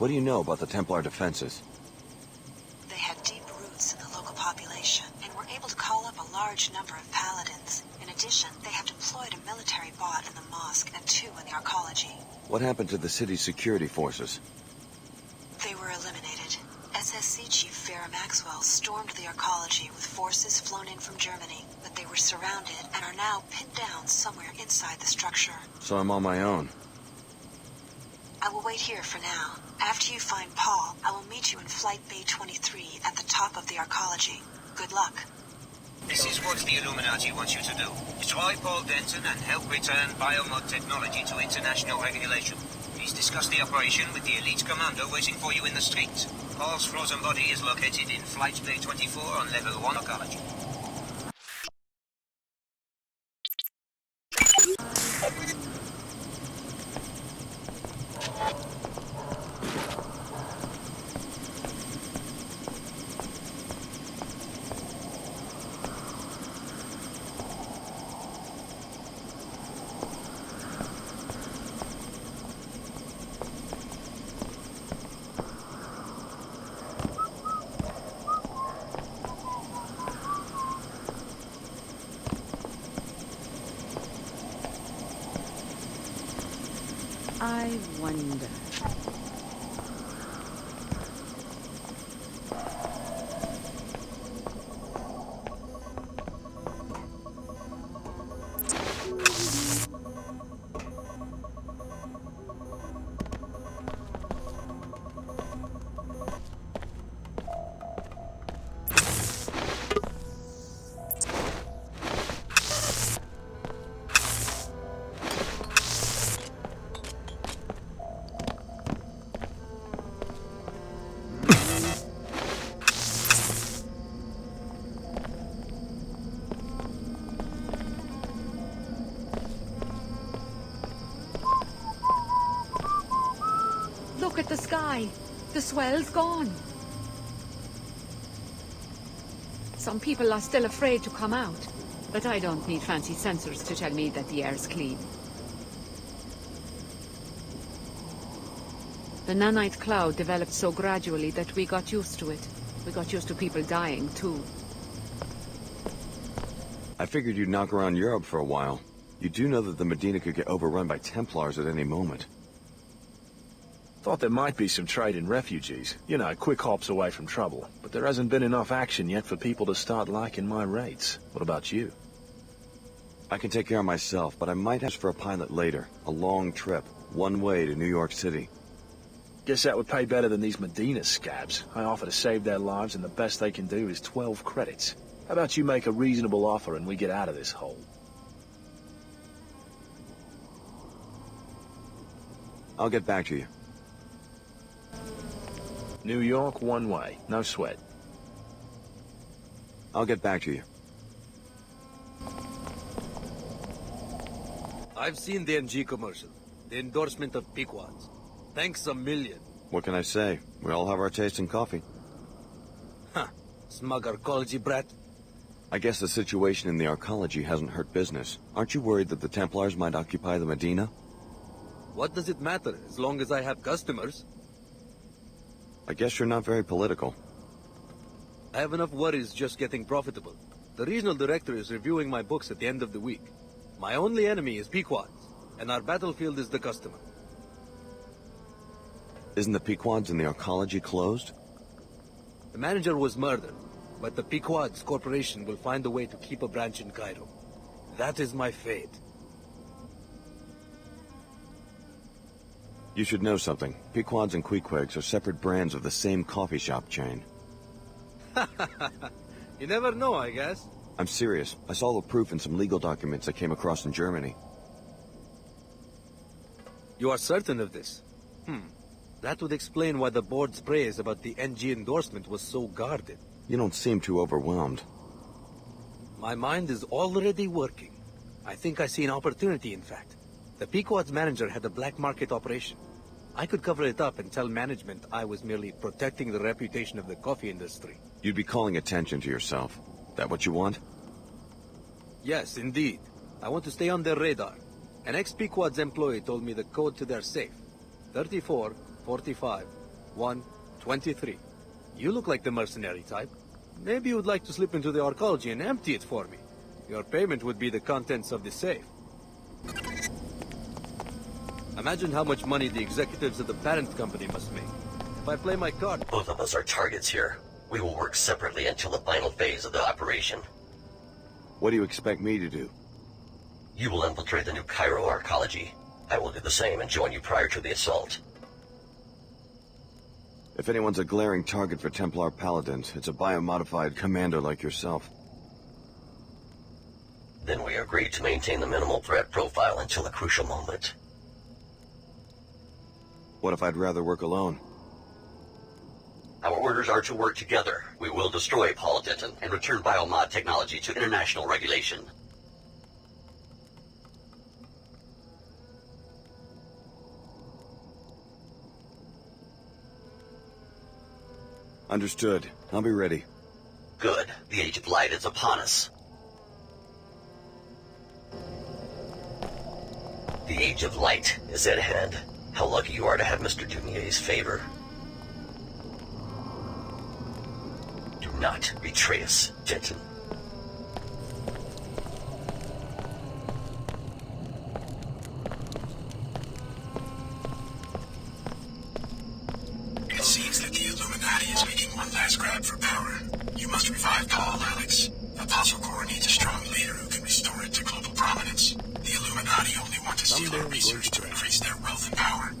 What do you know about the Templar defenses? They have deep roots in the local population and were able to call up a large number of paladins. In addition, they have deployed a military bot in the mosque and 2 in the arcology. What happened to the city's security forces? They were eliminated. SSC Chief Farrah Maxwell stormed the arcology with forces flown in from Germany, but they were surrounded and are now pinned down somewhere inside the structure. So I'm on my own. I will wait here for now. After you find Paul, I will meet you in Flight Bay 23 at the top of the arcology. Good luck. This is what the Illuminati wants you to do. Destroy Paul Denton and help return biomod technology to international regulation. Please discuss the operation with the elite commander waiting for you in the streets. Paul's frozen body is located in Flight Bay 24 on Level 1 Arcology. I wonder. Look at the sky. The swell's gone. Some people are still afraid to come out, but I don't need fancy sensors to tell me that the air's clean. The nanite cloud developed so gradually that we got used to it. We got used to people dying, too. I figured you'd knock around Europe for a while. You do know that the Medina could get overrun by Templars at any moment. Thought there might be some trade in refugees. You know, quick hops away from trouble. But there hasn't been enough action yet for people to start liking my rates. What about you? I can take care of myself, but I might ask for a pilot later. A long trip, one way to New York City. Guess that would pay better than these Medina scabs. I offer to save their lives, and the best they can do is 12 credits. How about you make a reasonable offer and we get out of this hole? I'll get back to you. New York, one way. No sweat. I'll get back to you. I've seen the NG commercial. The endorsement of Pequods. Thanks a million. What can I say? We all have our taste in coffee. Huh. Smug arcology brat. I guess the situation in the arcology hasn't hurt business. Aren't you worried that the Templars might occupy the Medina? What does it matter, as long as I have customers? I guess you're not very political. I have enough worries just getting profitable. The regional director is reviewing my books at the end of the week. My only enemy is Pequods, and our battlefield is the customer. Isn't the Pequods in the arcology closed? The manager was murdered, but the Pequods Corporation will find a way to keep a branch in Cairo. That is my fate. You should know something. Pequods and Queequegs are separate brands of the same coffee shop chain. You never know, I guess. I'm serious. I saw the proof in some legal documents I came across in Germany. You are certain of this? That would explain why the board's praise about the NG endorsement was so guarded. You don't seem too overwhelmed. My mind is already working. I think I see an opportunity, in fact. The Pequod's manager had a black market operation. I could cover it up and tell management I was merely protecting the reputation of the coffee industry. You'd be calling attention to yourself. That what you want? Yes, indeed. I want to stay on their radar. An ex-Pequod's employee told me the code to their safe. 34, 45, 123. You look like the mercenary type. Maybe you would like to slip into the arcology and empty it for me. Your payment would be the contents of the safe. Imagine how much money the executives of the parent company must make. If I play my card... Both of us are targets here. We will work separately until the final phase of the operation. What do you expect me to do? You will infiltrate the new Cairo arcology. I will do the same and join you prior to the assault. If anyone's a glaring target for Templar Paladins, it's a biomodified commando like yourself. Then we agree to maintain the minimal threat profile until a crucial moment. What if I'd rather work alone? Our orders are to work together. We will destroy Paul Denton and return biomod technology to international regulation. Understood. I'll be ready. Good. The Age of Light is upon us. The Age of Light is at hand. How lucky you are to have Mr. Dunier's favor. Do not betray us, Denton. It seems that the Illuminati is making one last grab for power. You must revive Paul, Alex. Apostle Corps needs a strong leader who can restore it to global prominence. The Illuminati only want to steal our research to increase their wealth and power.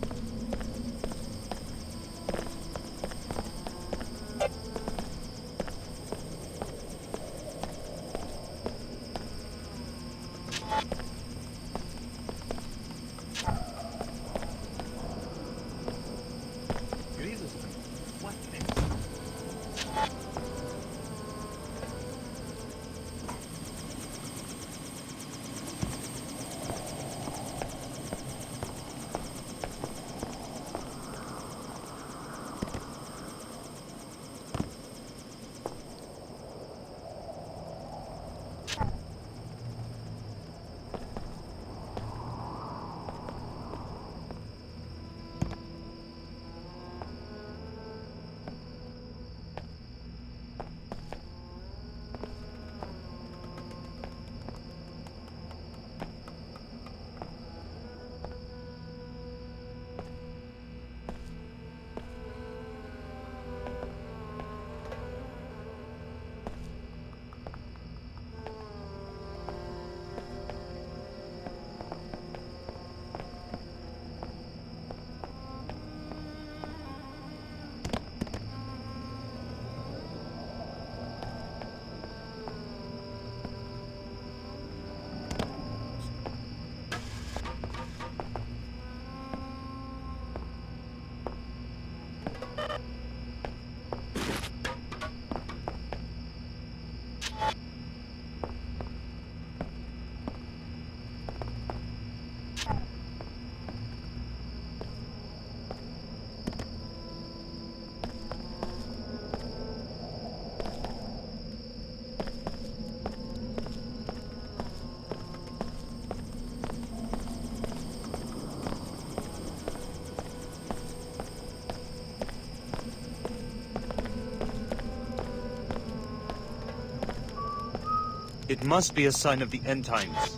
It must be a sign of the end times.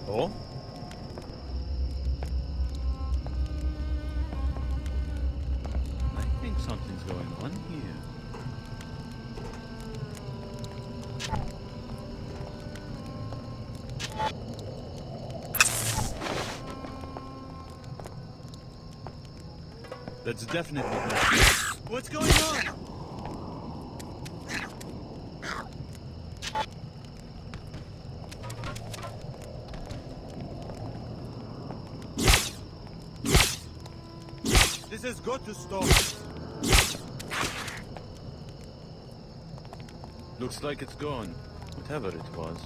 Oh? I think something's going on here. That's definitely not. What's going on? This has got to stop. Looks like it's gone, whatever it was.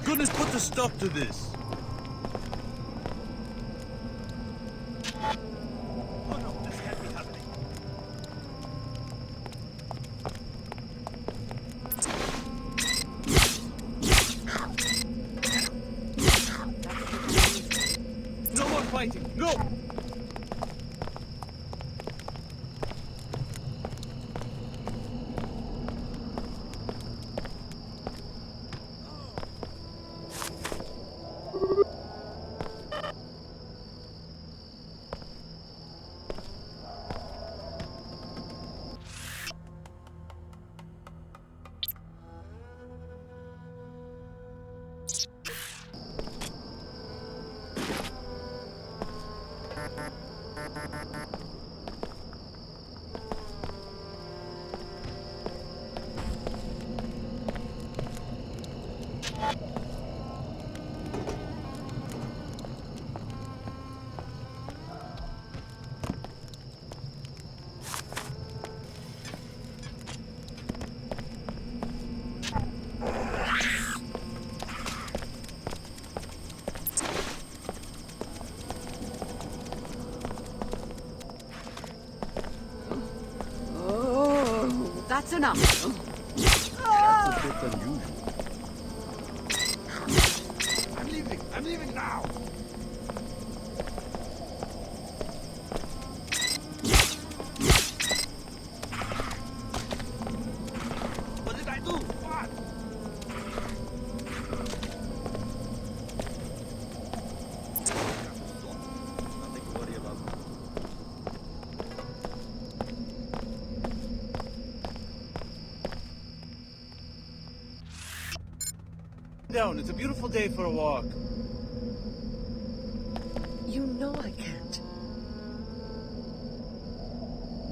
Goodness, put a stop to this. Oh no, this can't be happening. No more fighting. No. That's enough. That's a bit unusual. I'm leaving now. What did I do? What? Nothing to worry about. Down. It's a beautiful day for a walk. You know I can't.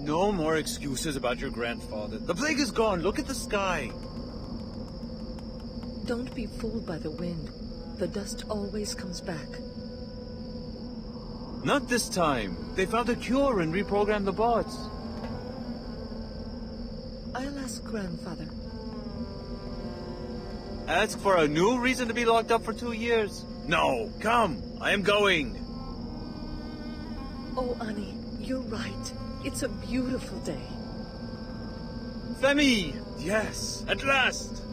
No more excuses about your grandfather. The plague is gone. Look at the sky. Don't be fooled by the wind. The dust always comes back. Not this time. They found a cure and reprogrammed the bots. I'll ask Grandfather. Ask for a new reason to be locked up for 2 years? No, come. I am going. Oh, Annie, you're right. It's a beautiful day. Femi! Yes, at last!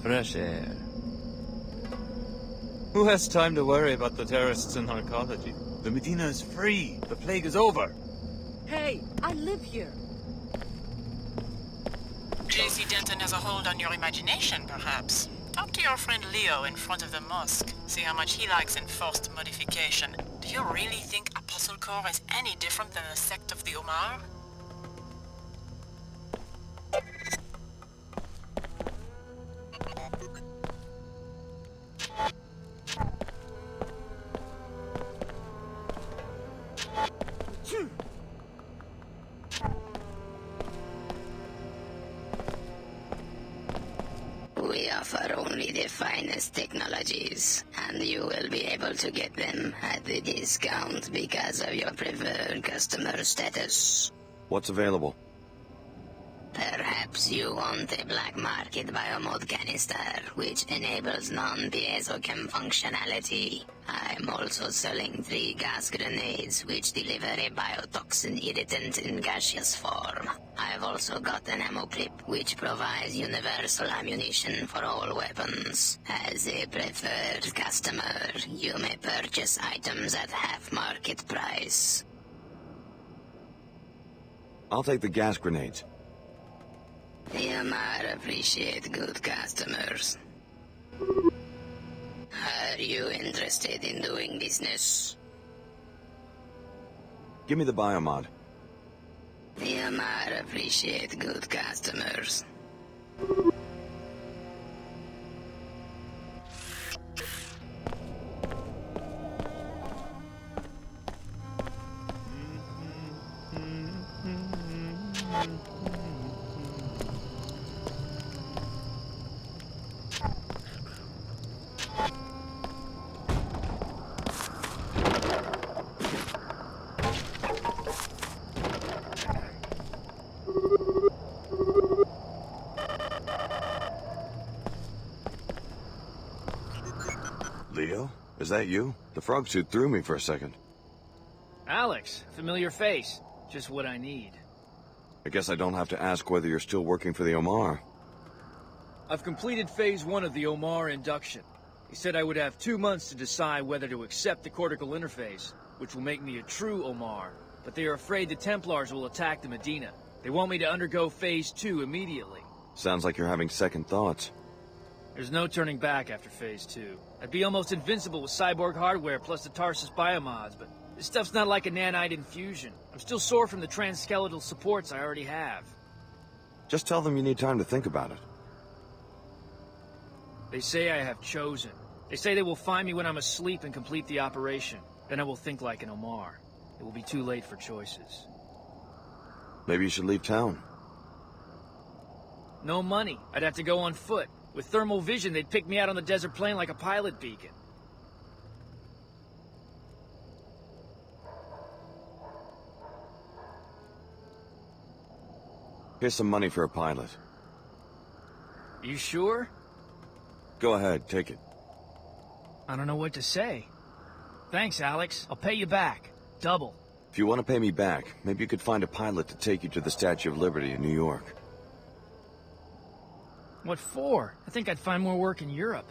Fresh air. Who has time to worry about the terrorists and narcology? The Medina is free. The plague is over. Hey, I live here. JC Denton has a hold on your imagination, perhaps. Talk to your friend Leo in front of the mosque. See how much he likes enforced modification. Do you really think Apostle Corps is any different than the sect of the Omar? We offer only the finest technologies, and you will be able to get them at the discount because of your preferred customer status. What's available? Perhaps you want a black market biomod canister, which enables non-piezochem functionality. I'm also selling 3 gas grenades, which deliver a biotoxin irritant in gaseous form. I've also got an ammo clip, which provides universal ammunition for all weapons. As a preferred customer, you may purchase items at half market price. I'll take the gas grenades. The Amar appreciate good customers. Are you interested in doing business? Give me the biomod. The Amar appreciate good customers. Leo? Is that you? The frog suit threw me for a second. Alex, familiar face. Just what I need. I guess I don't have to ask whether you're still working for the Omar. I've completed phase 1 of the Omar induction. He said I would have 2 months to decide whether to accept the cortical interface, which will make me a true Omar. But they are afraid the Templars will attack the Medina. They want me to undergo phase 2 immediately. Sounds like you're having second thoughts. There's no turning back after phase 2. I'd be almost invincible with cyborg hardware plus the Tarsus biomods, but this stuff's not like a nanite infusion. I'm still sore from the transskeletal supports I already have. Just tell them you need time to think about it. They say I have chosen. They say they will find me when I'm asleep and complete the operation. Then I will think like an Omar. It will be too late for choices. Maybe you should leave town. No money. I'd have to go on foot. With thermal vision, they'd pick me out on the desert plain like a pilot beacon. Here's some money for a pilot. You sure? Go ahead, take it. I don't know what to say. Thanks, Alex. I'll pay you back. Double. If you want to pay me back, maybe you could find a pilot to take you to the Statue of Liberty in New York. What for? I think I'd find more work in Europe.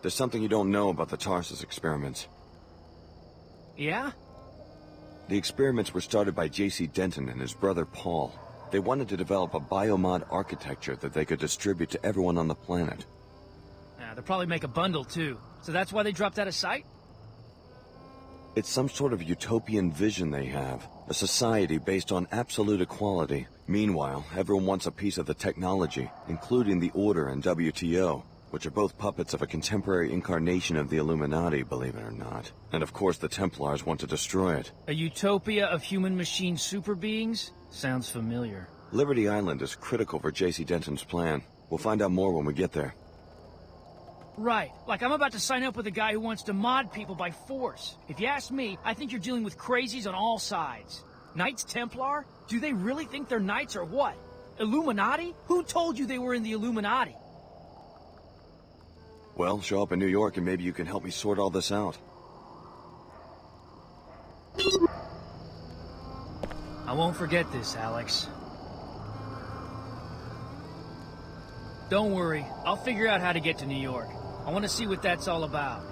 There's something you don't know about the Tarsus experiments. Yeah? The experiments were started by J.C. Denton and his brother Paul. They wanted to develop a biomod architecture that they could distribute to everyone on the planet. They'll probably make a bundle, too. So that's why they dropped out of sight? It's some sort of utopian vision they have. A society based on absolute equality. Meanwhile, everyone wants a piece of the technology, including the Order and WTO, which are both puppets of a contemporary incarnation of the Illuminati, believe it or not. And of course the Templars want to destroy it. A utopia of human-machine super beings? Sounds familiar. Liberty Island is critical for J.C. Denton's plan. We'll find out more when we get there. Right. Like I'm about to sign up with a guy who wants to mod people by force. If you ask me, I think you're dealing with crazies on all sides. Knights Templar? Do they really think they're knights or what? Illuminati? Who told you they were in the Illuminati? Well, show up in New York and maybe you can help me sort all this out. I won't forget this, Alex. Don't worry, I'll figure out how to get to New York. I want to see what that's all about.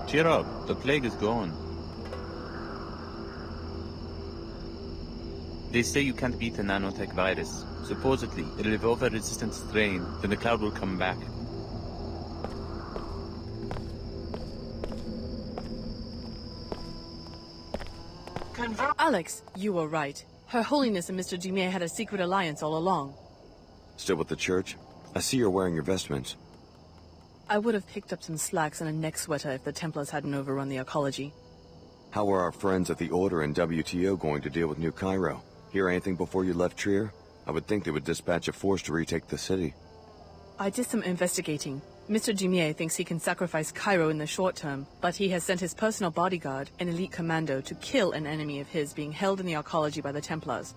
Cheer up, the plague is gone. They say you can't beat the nanotech virus. Supposedly, it'll evolve a resistant strain, then the cloud will come back. Alex, you were right. Her Holiness and Mr. Dumais had a secret alliance all along. Still with the church? I see you're wearing your vestments. I would have picked up some slacks and a neck sweater if the Templars hadn't overrun the ecology. How are our friends at the Order and WTO going to deal with New Cairo? Hear anything before you left Trier? I would think they would dispatch a force to retake the city. I did some investigating. Mr. Dumier thinks he can sacrifice Cairo in the short term, but he has sent his personal bodyguard, an elite commando, to kill an enemy of his being held in the arcology by the Templars.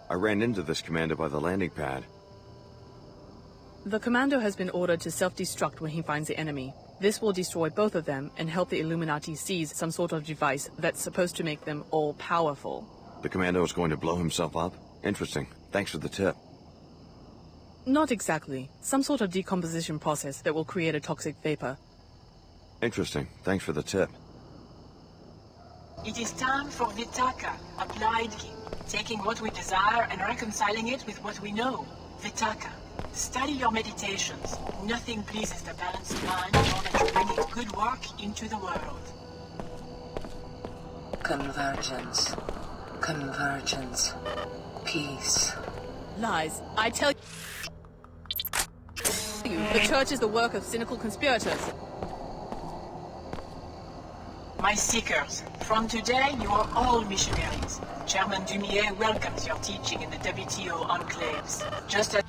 I ran into this commander by the landing pad. The commando has been ordered to self-destruct when he finds the enemy. This will destroy both of them and help the Illuminati seize some sort of device that's supposed to make them all-powerful. The commando is going to blow himself up? Interesting. Thanks for the tip. Not exactly. Some sort of decomposition process that will create a toxic vapor. Interesting. Thanks for the tip. It is time for Vitaka, applied thinking, taking what we desire and reconciling it with what we know. Vitaka. Study your meditations. Nothing pleases the balanced mind more than to bring its good work into the world. Convergence. Convergence. Peace. Lies. I tell you, the church is the work of cynical conspirators. My seekers, from today you are all missionaries. Chairman Dumier welcomes your teaching in the WTO enclaves. Just as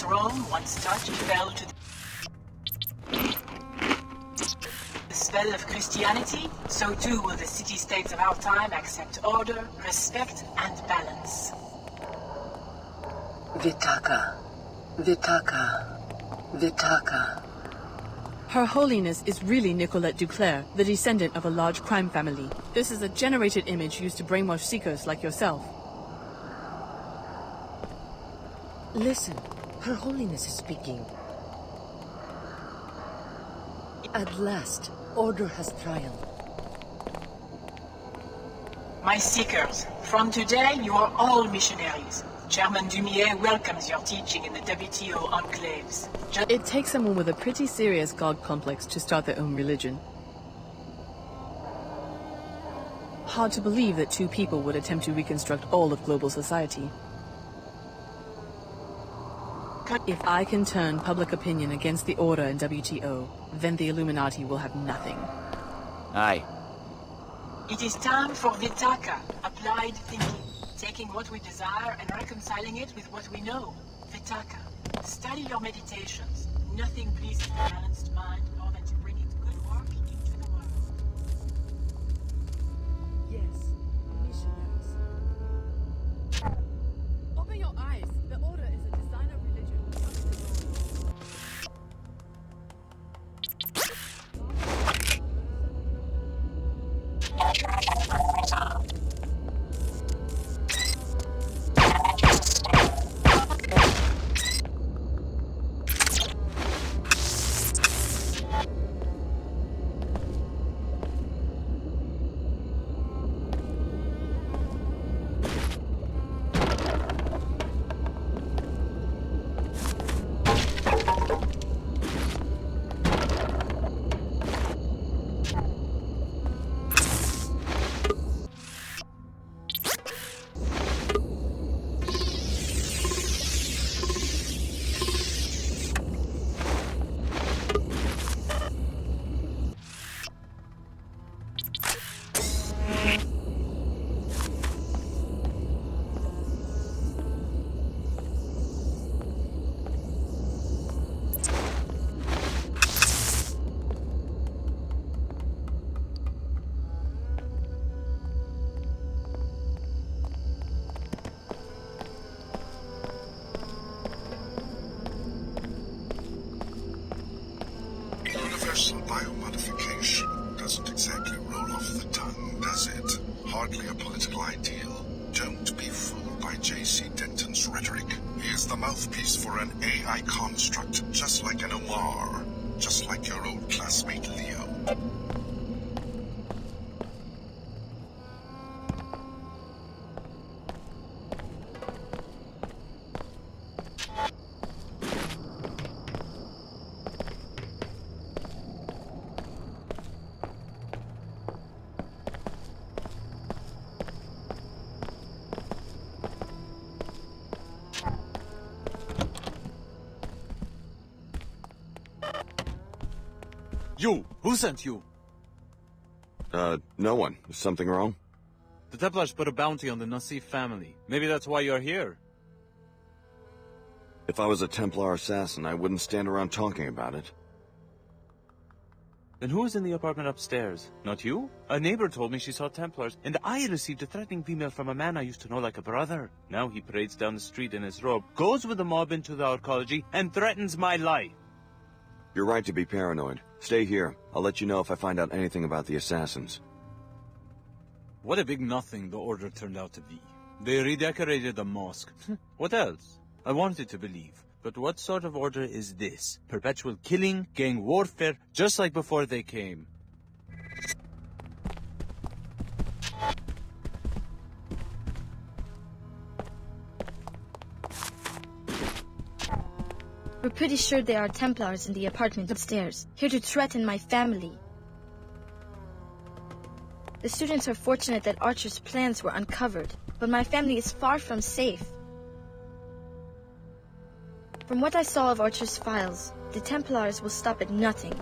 Rome once touched fell to the spell of Christianity, so too will the city-states of our time accept order, respect, and balance. Vitaka. Vitaka. Vitaka. Her Holiness is really Nicolette Duclair, the descendant of a large crime family. This is a generated image used to brainwash seekers like yourself. Listen, Her Holiness is speaking. At last, order has triumphed. My seekers, from today you are all missionaries. Chairman Dumier welcomes your teaching in the WTO enclaves. It takes someone with a pretty serious god complex to start their own religion. Hard to believe that two people would attempt to reconstruct all of global society. If I can turn public opinion against the Order and WTO, then the Illuminati will have nothing. Aye. It is time for Vitaka, applied thinking. Taking what we desire and reconciling it with what we know. Vitaka. Study your meditations. Nothing pleases the balanced mind more than to bring its good work into the world. Yes, missionaries. Open your eyes. The Order is a designer religion. Universal biomodification doesn't exactly roll off the tongue, does it? Hardly a political ideal. Don't be fooled by J.C. Denton's rhetoric. He is the mouthpiece for an AI construct, just like an Omar. Just like your old classmate Leo. You! Who sent you? No one. Is something wrong? The Templars put a bounty on the Nassif family. Maybe that's why you're here. If I was a Templar assassin, I wouldn't stand around talking about it. Then who was in the apartment upstairs? Not you? A neighbor told me she saw Templars, and I received a threatening email from a man I used to know like a brother. Now he parades down the street in his robe, goes with the mob into the arcology, and threatens my life. You're right to be paranoid. Stay here. I'll let you know if I find out anything about the assassins. What a big nothing the order turned out to be. They redecorated the mosque. What else? I wanted to believe. But what sort of order is this? Perpetual killing, gang warfare, just like before they came. We're pretty sure there are Templars in the apartment upstairs, here to threaten my family. The students are fortunate that Archer's plans were uncovered, but my family is far from safe. From what I saw of Archer's files, the Templars will stop at nothing.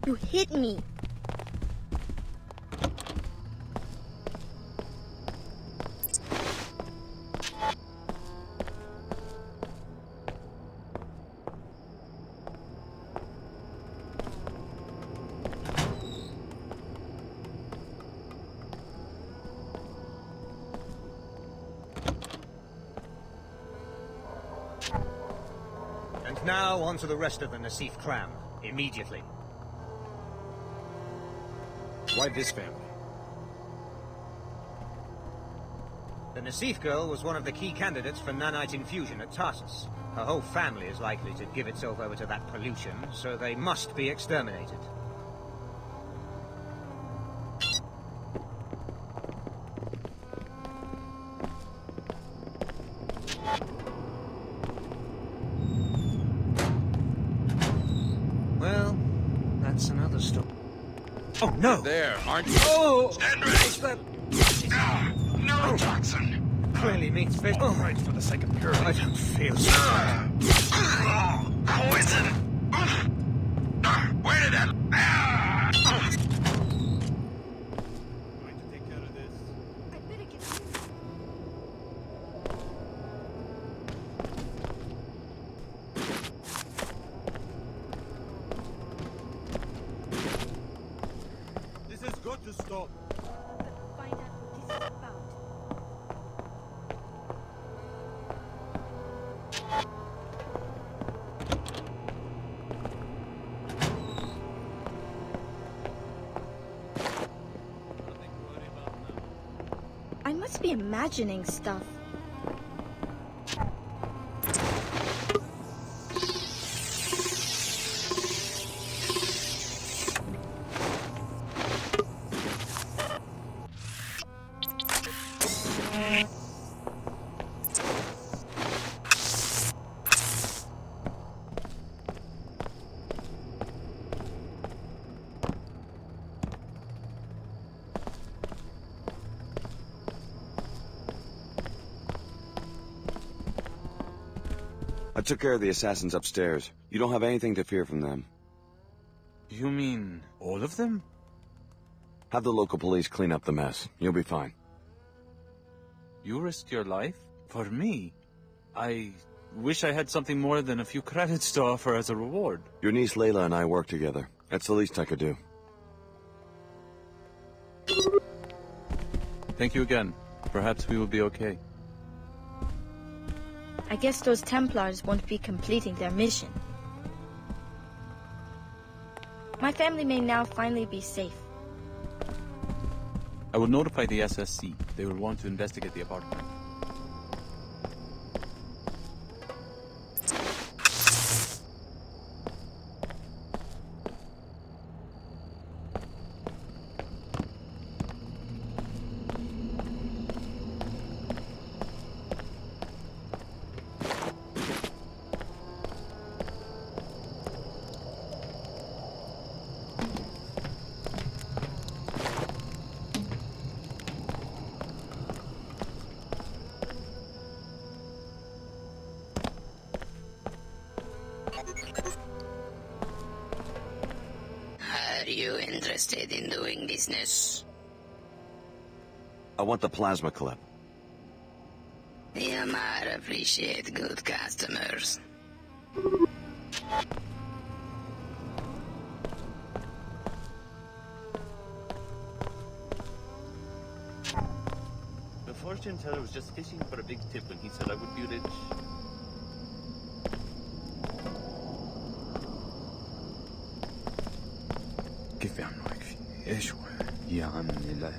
You hit me. And now on to the rest of the Nassif clan. Immediately. Why this family? The Nassif girl was one of the key candidates for nanite infusion at Tarsus. Her whole family is likely to give itself over to that pollution, so they must be exterminated. Well, that's another story. Oh, no! There, aren't you? Oh! Stand ready! No toxin! Clearly means fish. Oh, right, for the sake of purity. I don't feel so. Poison! Where did that... Going to take care of this. I better get This has got to stop. find out what this is about. I must be imagining stuff. I took care of the assassins upstairs. You don't have anything to fear from them. You mean all of them? Have the local police clean up the mess. You'll be fine. You risked your life? For me? I wish I had something more than a few credits to offer as a reward. Your niece Layla and I work together. That's the least I could do. Thank you again. Perhaps we will be okay. I guess those Templars won't be completing their mission. My family may now finally be safe. I will notify the SSC. They will want to investigate the apartment. interested in doing business? I want the plasma clip. The Omar appreciate good customers. The fortune teller was just fishing for a big tip when he said I would be rich. كيف يعملوا هيك فيني؟ ايش هو؟ يا عمي لا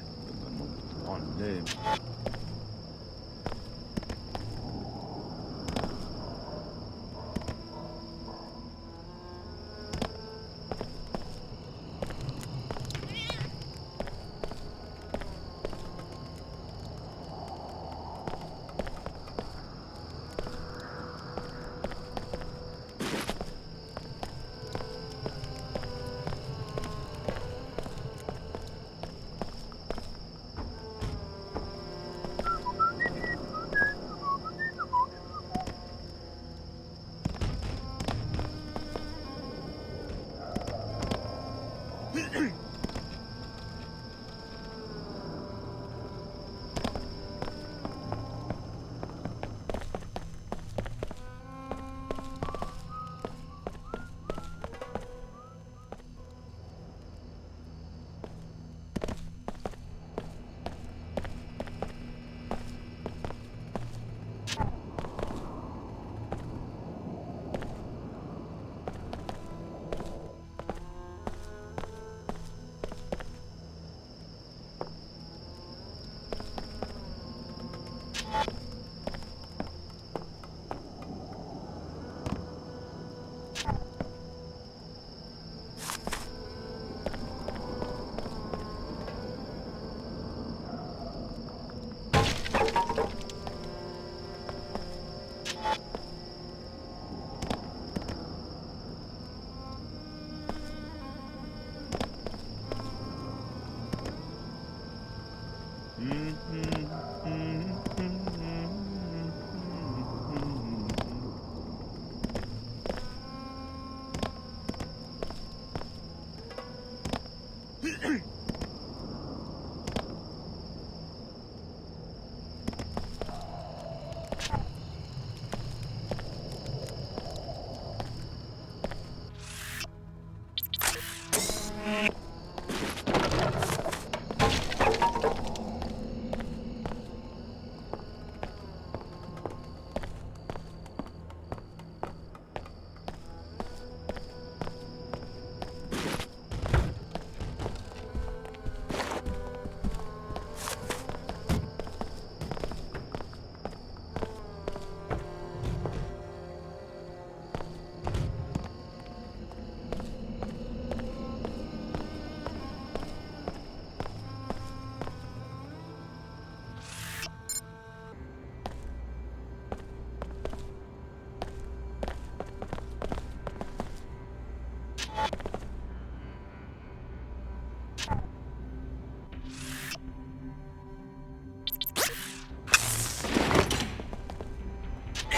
معلم.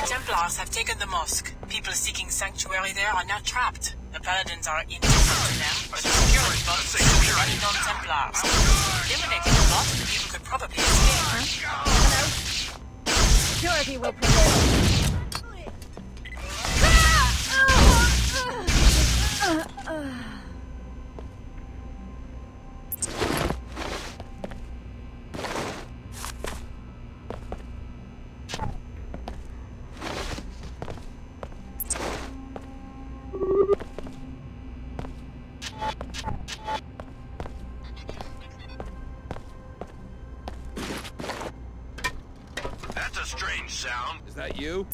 Templars have taken the mosque. People seeking sanctuary there are now trapped. The paladins are indifferent to them, but the security bots are running on Templars. Eliminating the bot, people could probably escape. Hello? Security will prevail. That's a strange sound. Is that you?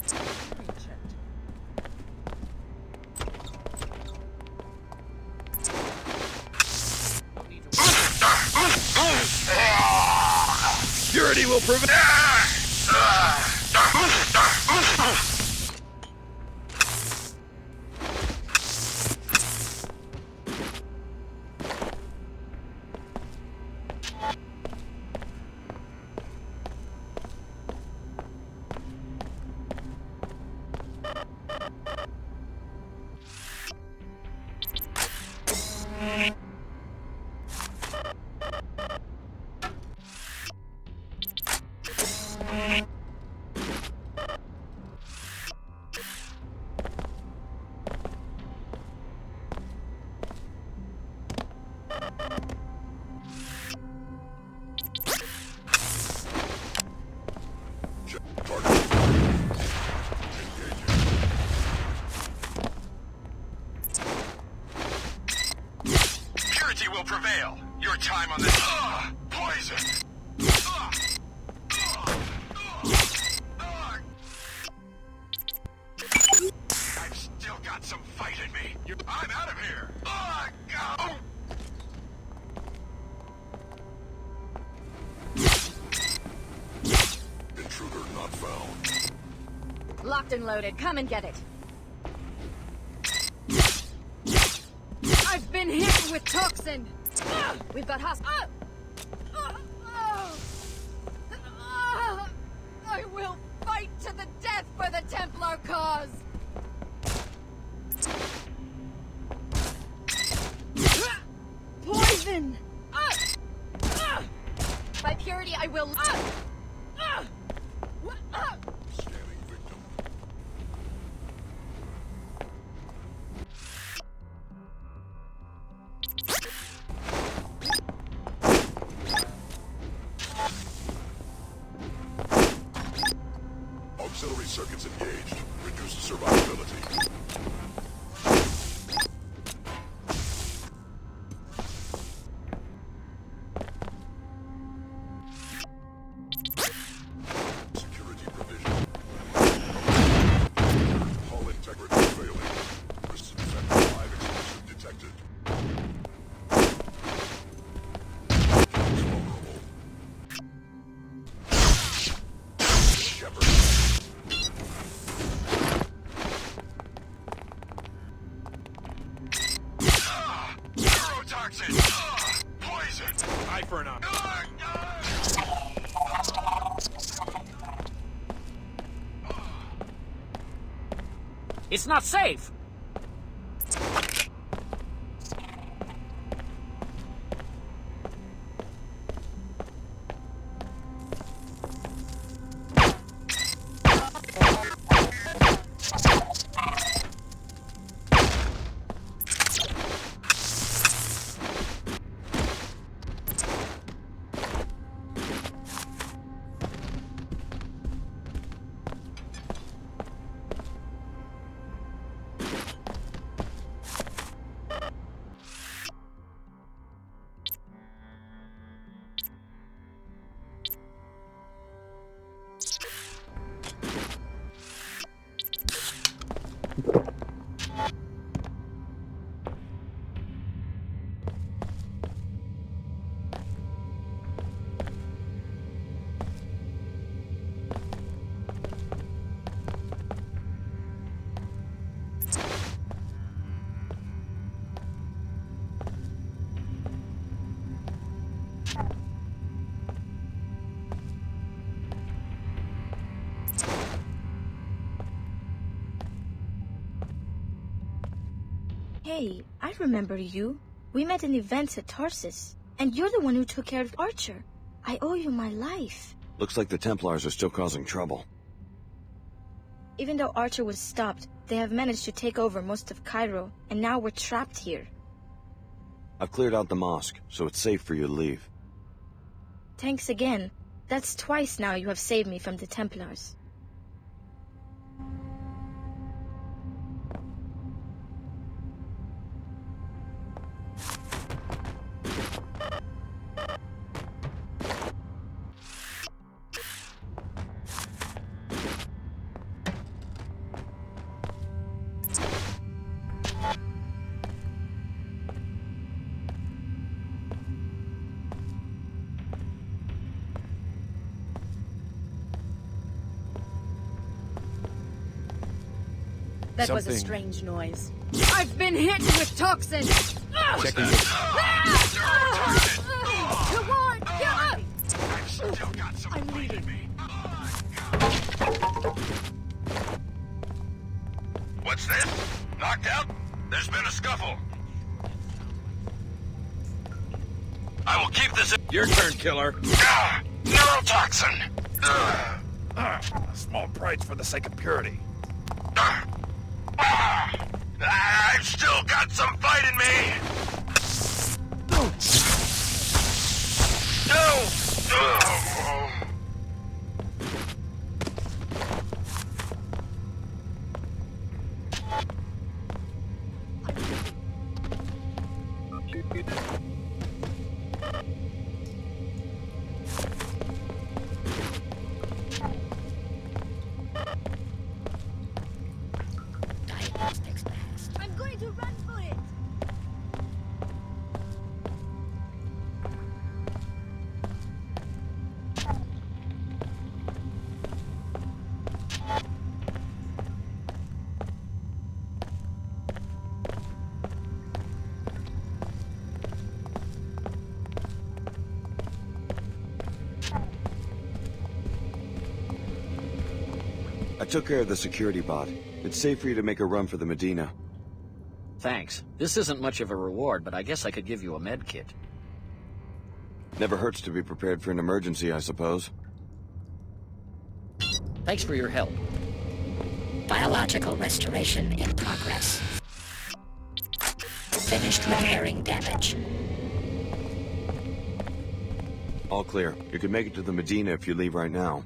Security will prevail. Purity will prevail. Your time on this. Poison. I've still got some fight in me. I'm out of here. Go. Intruder not found. Locked and loaded. Come and get it. I've been hit with toxin. We've got I will fight to the death for the Templar cause. Poison. By purity, I will. Auxiliary circuits engaged. Reduce survivability. Security provision. Hull integrity failing. Persistent 5 explosive detected. Vulnerable. Shepard. Neurotoxin! Poison! Eye for an eye. It's not safe! Hey, I remember you. We met in events at Tarsus, and you're the one who took care of Archer. I owe you my life. Looks like the Templars are still causing trouble. Even though Archer was stopped, they have managed to take over most of Cairo, and now we're trapped here. I've cleared out the mosque, so it's safe for you to leave. Thanks again. That's twice now you have saved me from the Templars. That was a strange noise. I've been hit with toxin! Checking Come on, get up! I've still got some fight in me. What's this? Knocked out? There's been a scuffle. I will keep this. Your turn, killer. Neurotoxin. Small price for the sake of purity. I've still got some fight in me. No. to run for it! I took care of the security bot. It's safe for you to make a run for the Medina. Thanks. This isn't much of a reward, but I guess I could give you a med kit. Never hurts to be prepared for an emergency, I suppose. Thanks for your help. Biological restoration in progress. Finished repairing damage. All clear. You can make it to the Medina if you leave right now.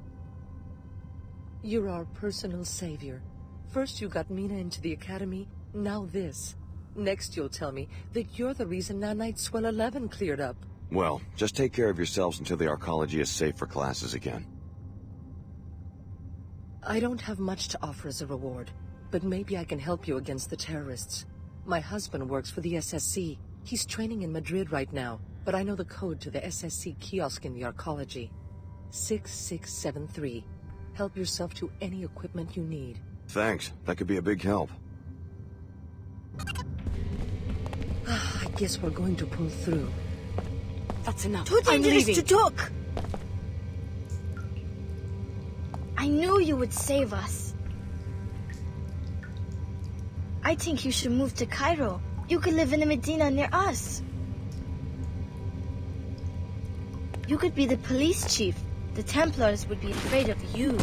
You're our personal savior. First you got Mina into the academy, now this. Next you'll tell me that you're the reason Nanite Swell 11 cleared up. Well, just take care of yourselves until the arcology is safe for classes again. I don't have much to offer as a reward, but maybe I can help you against the terrorists. My husband works for the SSC. He's training in Madrid right now, but I know the code to the SSC kiosk in the arcology. 6673. Help yourself to any equipment you need. Thanks. That could be a big help. I guess we're going to pull through. That's enough. Too I'm dangerous leaving. to talk! I knew you would save us. I think you should move to Cairo. You could live in the Medina near us. You could be the police chief. The Templars would be afraid of you.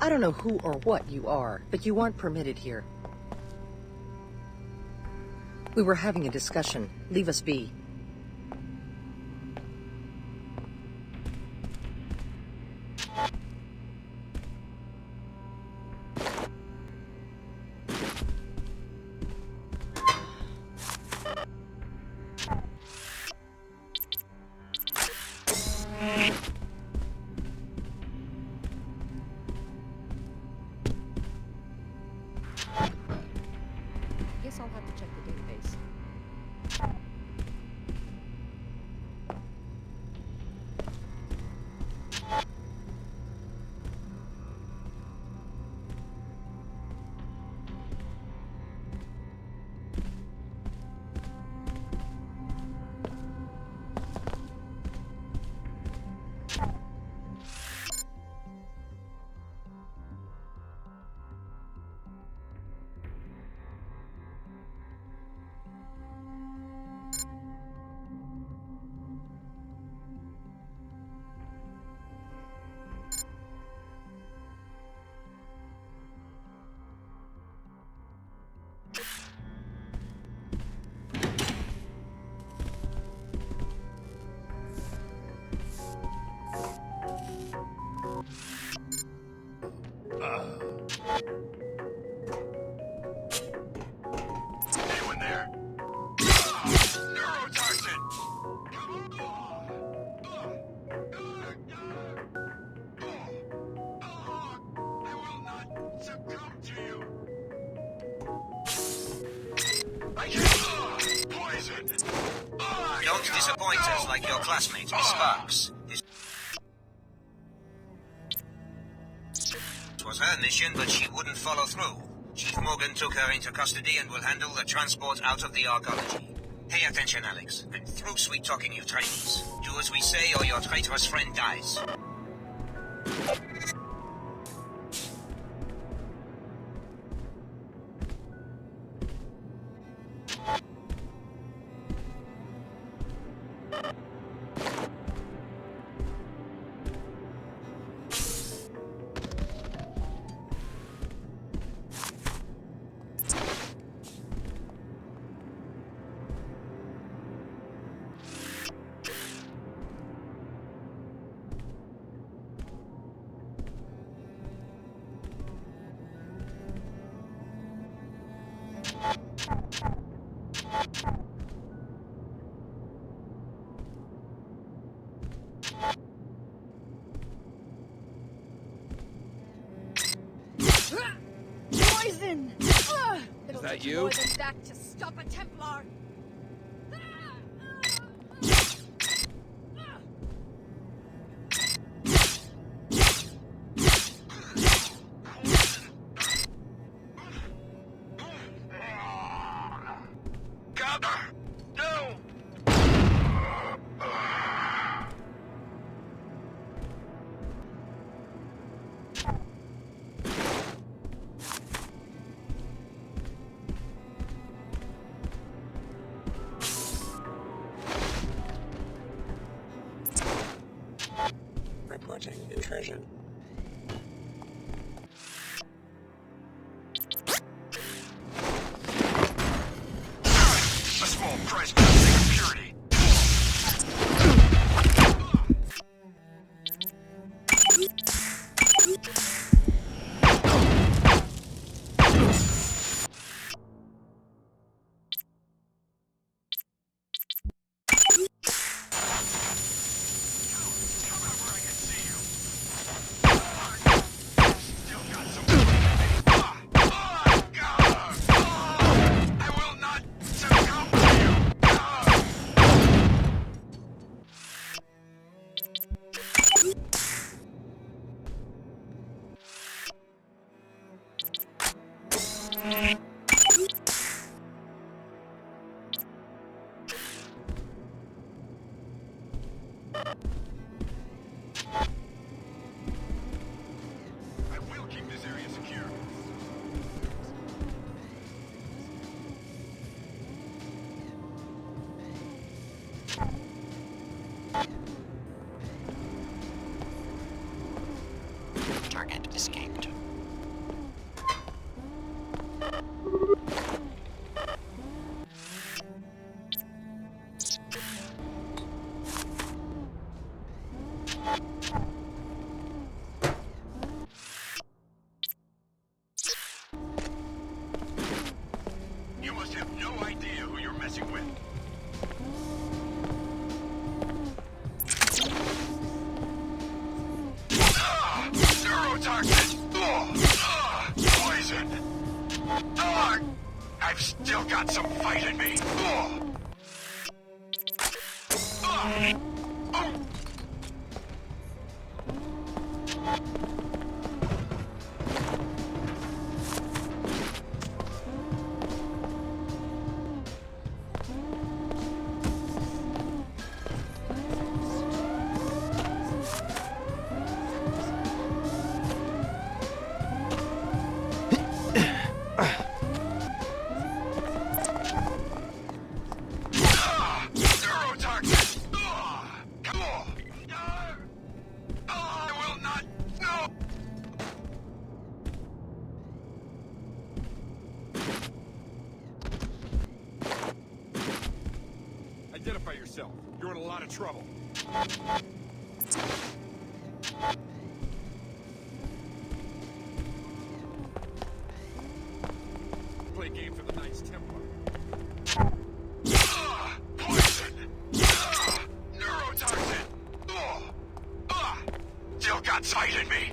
I don't know who or what you are, but you aren't permitted here. We were having a discussion. Leave us be. Guess I'll have to check the database. Anyone there? Neurotoxin! I will not succumb to you. I can't. Poison. Don't disappoint us like your classmate, Miss Sparks. This was her mission, but she wouldn't follow through. Chief Morgan took her into custody and will handle the transport out of the arcology. Pay attention, Alex, and through sweet-talking you trainees. Do as we say or your traitorous friend dies. Win! Is that you? More than that to stop a Templar. Reporting intrusion. A small price for security. Target escaped. You must have no idea who you're messing with. Neurotoxin! Poison! I've still got some fight in me. Identify yourself. You're in a lot of trouble. Play games with the Knights Templar. Poison! Neurotoxin! Still got sight in me.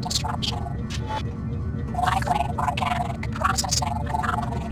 Disruption. Likely organic processing anomaly.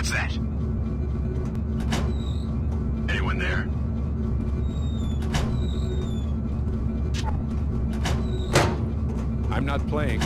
What's that? Anyone there? I'm not playing.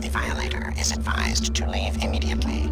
The violator is advised to leave immediately.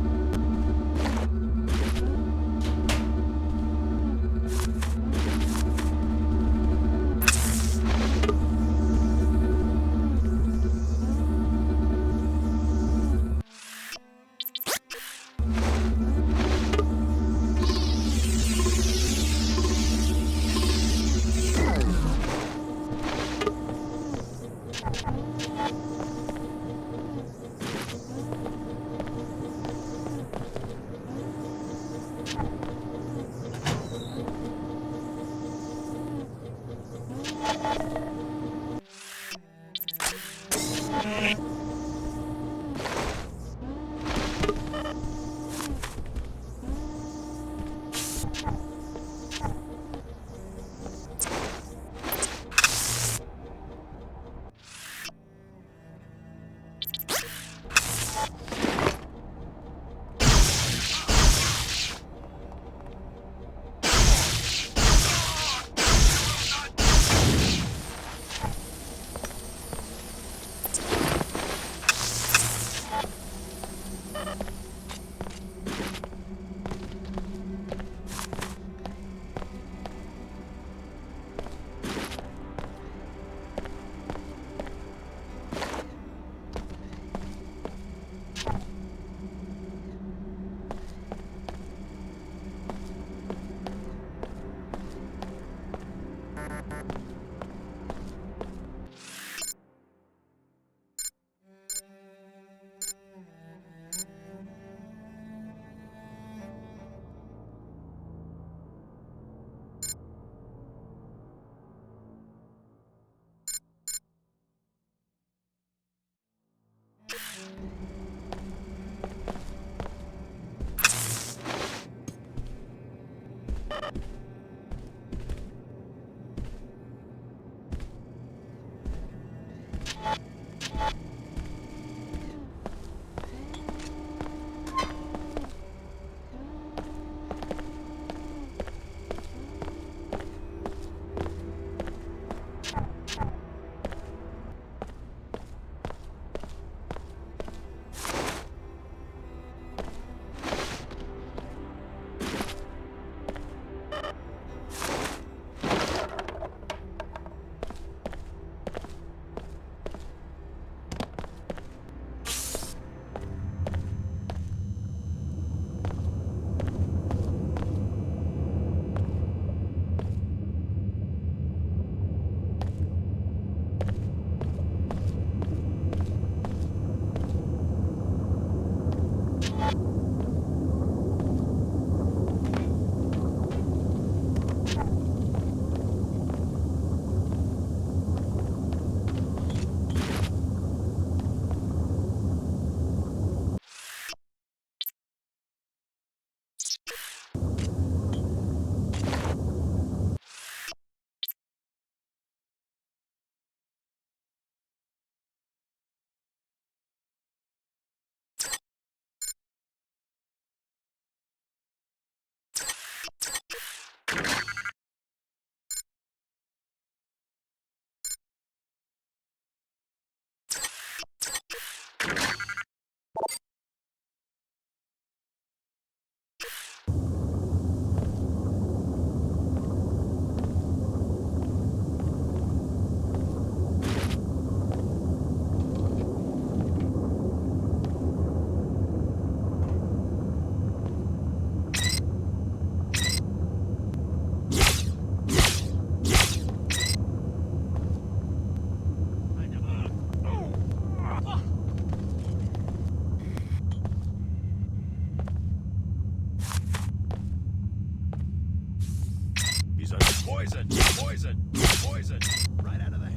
Poison! Poison! Poison! Right out of the...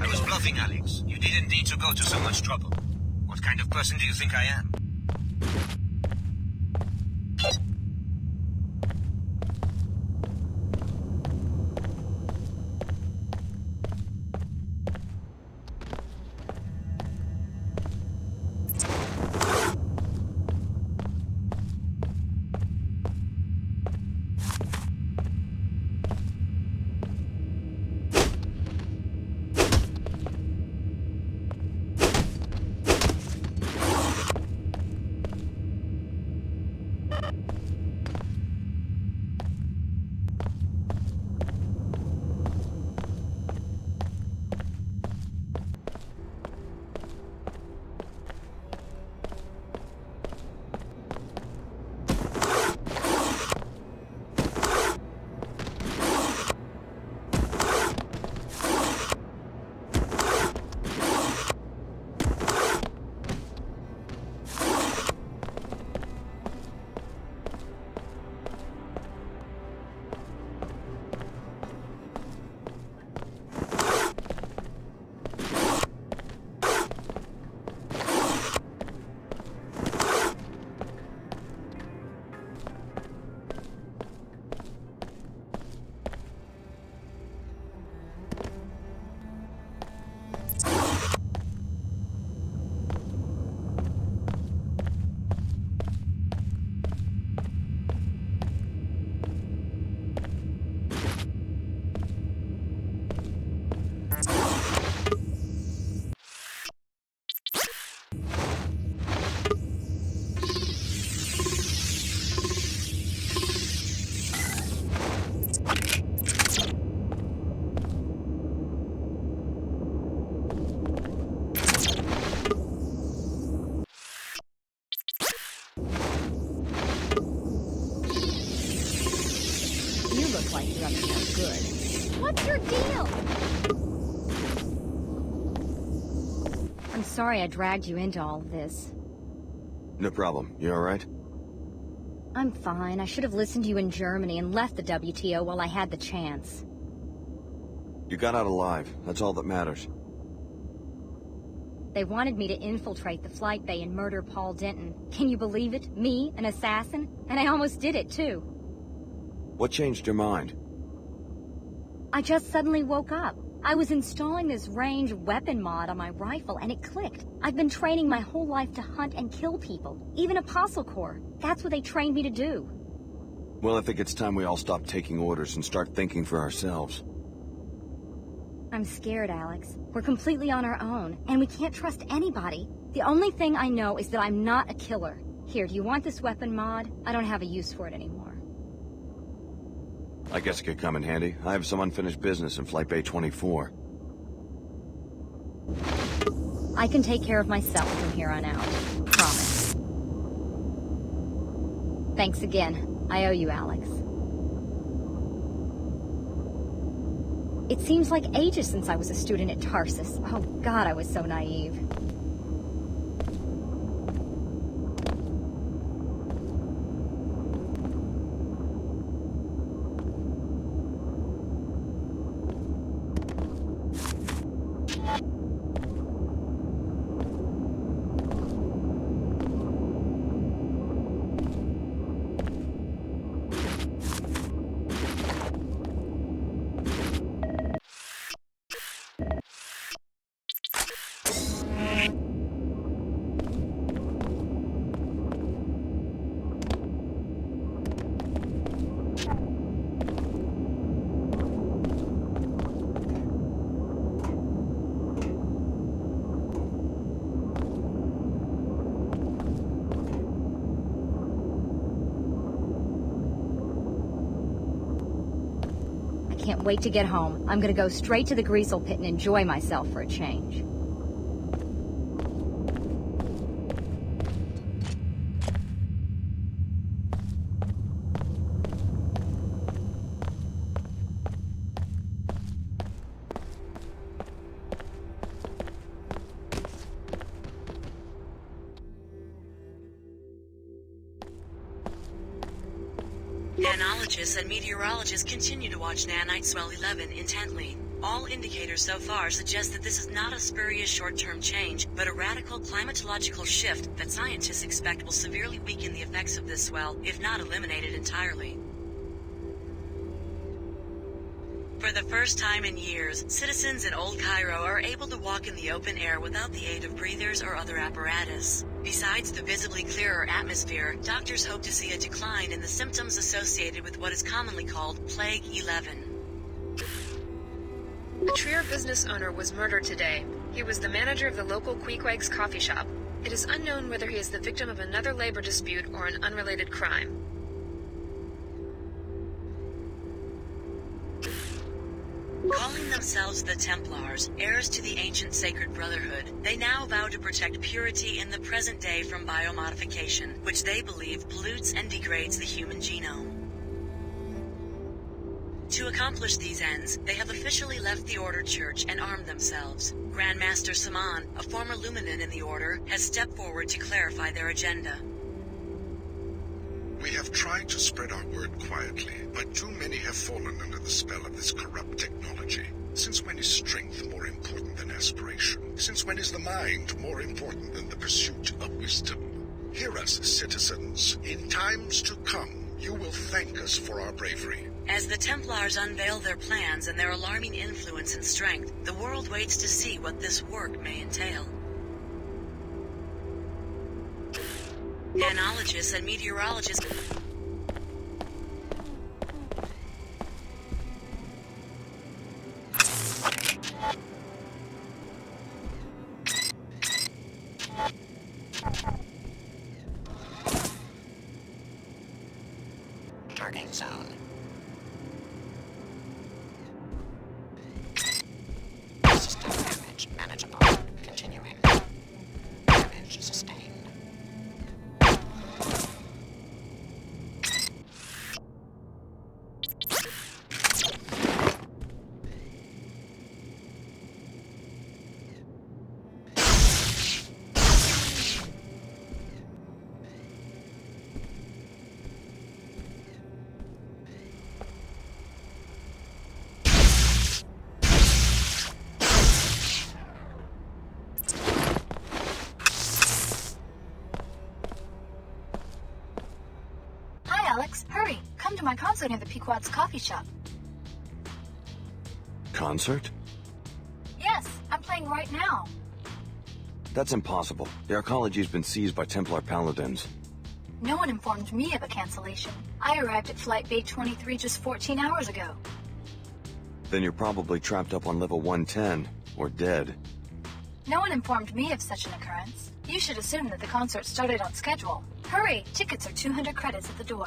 I was bluffing, Alex. You didn't need to go to so much trouble. What kind of person do you think I am? What's your deal? I'm sorry I dragged you into all of this. No problem. You alright? I'm fine. I should have listened to you in Germany and left the WTO while I had the chance. You got out alive. That's all that matters. They wanted me to infiltrate the flight bay and murder Paul Denton. Can you believe it? Me, an assassin? And I almost did it, too. What changed your mind? I just suddenly woke up. I was installing this range weapon mod on my rifle, and it clicked. I've been training my whole life to hunt and kill people, even Apostle Corps. That's what they trained me to do. Well, I think it's time we all stop taking orders and start thinking for ourselves. I'm scared, Alex. We're completely on our own, and we can't trust anybody. The only thing I know is that I'm not a killer. Here, do you want this weapon mod? I don't have a use for it anymore. I guess it could come in handy. I have some unfinished business in Flight Bay 24. I can take care of myself from here on out. Promise. Thanks again. I owe you, Alex. It seems like ages since I was a student at Tarsus. Oh God, I was so naive. can't wait to get home. I'm gonna go straight to the greasel pit and enjoy myself for a change. Nanologists and meteorologists continue to watch Nanite Swell 11 intently. All indicators so far suggest that this is not a spurious short-term change, but a radical climatological shift that scientists expect will severely weaken the effects of this swell, if not eliminate it entirely. For the first time in years, citizens in Old Cairo are able to walk in the open air without the aid of breathers or other apparatus. Besides the visibly clearer atmosphere, doctors hope to see a decline in the symptoms associated with what is commonly called Plague 11. A Trier business owner was murdered today. He was the manager of the local Queequeg's coffee shop. It is unknown whether he is the victim of another labor dispute or an unrelated crime. Calling themselves the Templars, heirs to the ancient sacred brotherhood, they now vow to protect purity in the present day from biomodification, which they believe pollutes and degrades the human genome. To accomplish these ends, they have officially left the Order Church and armed themselves. Grandmaster Saman, a former Luminant in the Order, has stepped forward to clarify their agenda. We have tried to spread our word quietly, but too many have fallen under the spell of this corrupt technology. Since when is strength more important than aspiration? Since when is the mind more important than the pursuit of wisdom? Hear us, citizens. In times to come, you will thank us for our bravery. As the Templars unveil their plans and their alarming influence and strength, the world waits to see what this work may entail. Nanologists and meteorologists... Target zone. System damage manageable. Continuing. Damage sustained. Alex, hurry! Come to my concert near the Pequod's coffee shop. Concert? Yes, I'm playing right now. That's impossible. The arcology's been seized by Templar paladins. No one informed me of a cancellation. I arrived at Flight Bay 23 just 14 hours ago. Then you're probably trapped up on level 110, or dead. No one informed me of such an occurrence. You should assume that the concert started on schedule. Hurry! Tickets are 200 credits at the door.